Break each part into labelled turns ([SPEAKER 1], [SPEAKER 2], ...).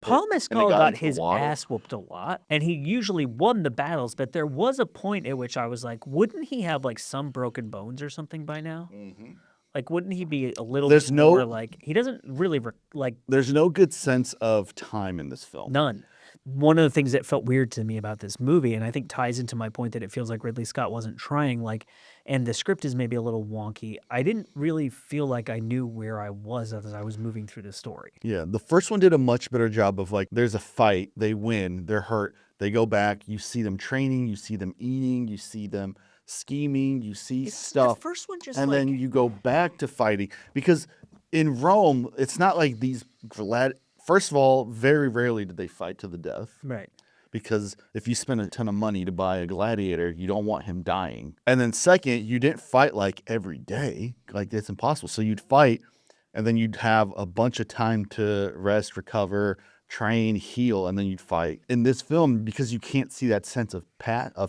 [SPEAKER 1] Paul
[SPEAKER 2] and it
[SPEAKER 1] Mescal
[SPEAKER 2] got
[SPEAKER 1] got
[SPEAKER 2] into the
[SPEAKER 1] his
[SPEAKER 2] water.
[SPEAKER 1] ass whooped a lot, and he usually won the battles, but there was a point at which I was like, wouldn't he have, like, some broken bones or something by now?
[SPEAKER 2] Mm-hmm.
[SPEAKER 1] Like, wouldn't he be a little
[SPEAKER 2] There's
[SPEAKER 1] bit more,
[SPEAKER 2] no
[SPEAKER 1] like, he doesn't really, like,
[SPEAKER 2] there's no good sense of time in this film.
[SPEAKER 1] none. One of the things that felt weird to me about this movie, and I think ties into my point that it feels like Ridley Scott wasn't trying, like, and the script is maybe a little wonky. I didn't really feel like I knew where I was as I was moving through the story.
[SPEAKER 2] Yeah, the first one did a much better job of like, there's a fight, they win, they're hurt, they go back, you see them training, you see them eating, you see them scheming, you see stuff,
[SPEAKER 1] The first one just
[SPEAKER 2] and then you go back to fighting. Because in Rome, it's not like these First of all, very rarely did they fight to the death.
[SPEAKER 1] right.
[SPEAKER 2] Because if you spend a ton of money to buy a gladiator, you don't want him dying. And then second, you didn't fight like every day. Like, it's impossible. So you'd fight, and then you'd have a bunch of time to rest, recover, train, heal, and then you'd fight. In this film, because you can't see that sense of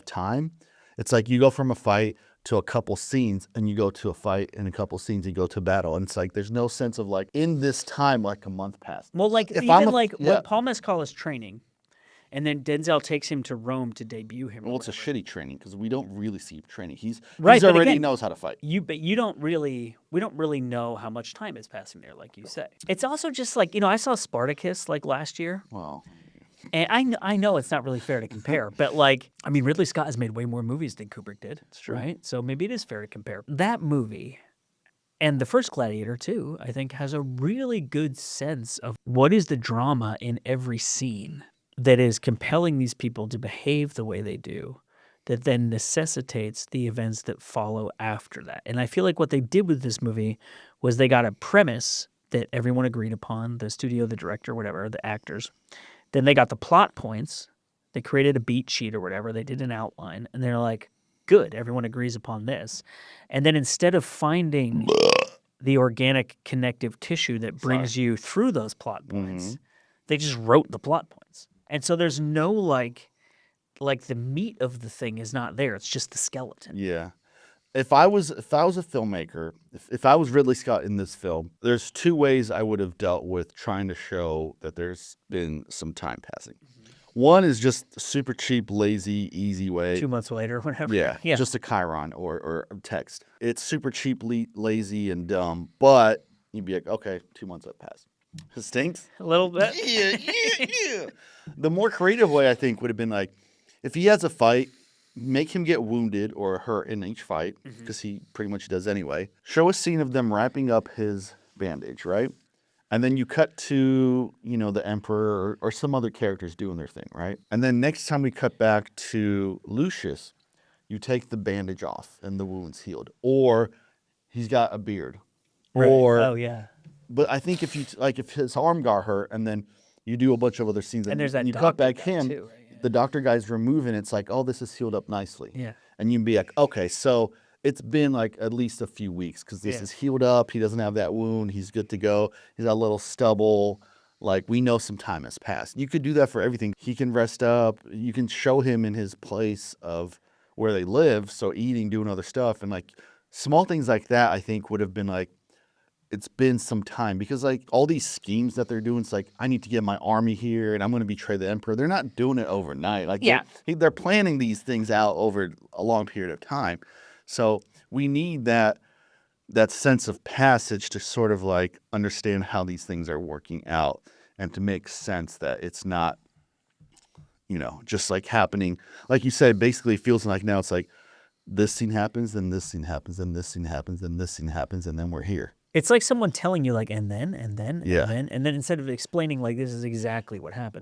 [SPEAKER 2] time, it's like you go from a fight to a couple scenes, and you go to a fight, and a couple scenes, you go to battle. And it's like there's no sense of like, in this time, like a month passed.
[SPEAKER 1] Well, like, when Paul Mescal is training, and then Denzel takes him to Rome to debut him.
[SPEAKER 2] Well, it's a shitty training because we don't really see him training. He's
[SPEAKER 1] Right, but
[SPEAKER 2] already
[SPEAKER 1] again,
[SPEAKER 2] knows how to fight.
[SPEAKER 1] But we don't really know how much time is passing there, like you say. It's also just like, I saw Spartacus like last year,
[SPEAKER 2] Well,
[SPEAKER 1] and I know it's not really fair to compare, but like, I mean, Ridley Scott has made way more movies than Kubrick did. That's
[SPEAKER 2] true.
[SPEAKER 1] Right? So maybe it is fair to compare. That movie and the first Gladiator, too, I think has a really good sense of what is the drama in every scene that is compelling these people to behave the way they do, that then necessitates the events that follow after that. And I feel like what they did with this movie was they got a premise that everyone agreed upon, the studio, the director, whatever, the actors. Then they got the plot points. They created a beat sheet or whatever. They did an outline. And they're like, good, everyone agrees upon this. And then instead of finding the organic connective tissue that brings you through those plot points, they just wrote the plot points. And so there's no like the meat of the thing is not there. It's just the skeleton.
[SPEAKER 2] yeah. If I was a filmmaker, if I was Ridley Scott in this film, there's two ways I would have dealt with trying to show that there's been some time passing. One is just super cheap, lazy, easy way.
[SPEAKER 1] 2 months later, whatever.
[SPEAKER 2] Yeah, just a chyron or text. It's super cheap, lazy, and dumb, but you'd be like, okay, 2 months have passed. It stinks.
[SPEAKER 1] A little bit.
[SPEAKER 2] Yeah. The more creative way, I think, would have been like, if he has a fight, make him get wounded or hurt in each fight, because he pretty much does anyway. Show a scene of them wrapping up his bandage, right? And then you cut to, the emperor or some other characters doing their thing, right? And then next time we cut back to Lucius, you take the bandage off and the wound's healed. Or he's got a beard.
[SPEAKER 1] Right.
[SPEAKER 2] Or
[SPEAKER 1] Oh, yeah.
[SPEAKER 2] But I think if his arm got hurt and then you do a bunch of other scenes
[SPEAKER 1] And there's that
[SPEAKER 2] you cut back
[SPEAKER 1] doctor guy
[SPEAKER 2] him,
[SPEAKER 1] too, right? Yeah.
[SPEAKER 2] the doctor guy's removing, it's like, oh, this is healed up nicely.
[SPEAKER 1] Yeah.
[SPEAKER 2] And you'd be like, okay, so it's been like at least a few weeks because this is healed up. He doesn't have that wound. He's good to go. He's got a little stubble. Like, we know some time has passed. You could do that for everything. He can rest up. You can show him in his place of where they live. So eating, doing other stuff. And like small things like that, I think would have been like, it's been some time, because like all these schemes that they're doing, it's like, I need to get my army here and I'm going to betray the emperor. They're not doing it overnight. Like, they're planning these things out over a long period of time. So we need that sense of passage to sort of like understand how these things are working out and to make sense that it's not, just like happening. Like you said, basically it feels like now it's like this scene happens, then this scene happens, then this scene happens, then this scene happens, and then we're here.
[SPEAKER 1] It's like someone telling you like, and then,
[SPEAKER 2] Yeah.
[SPEAKER 1] and then instead of explaining like this is exactly what happened.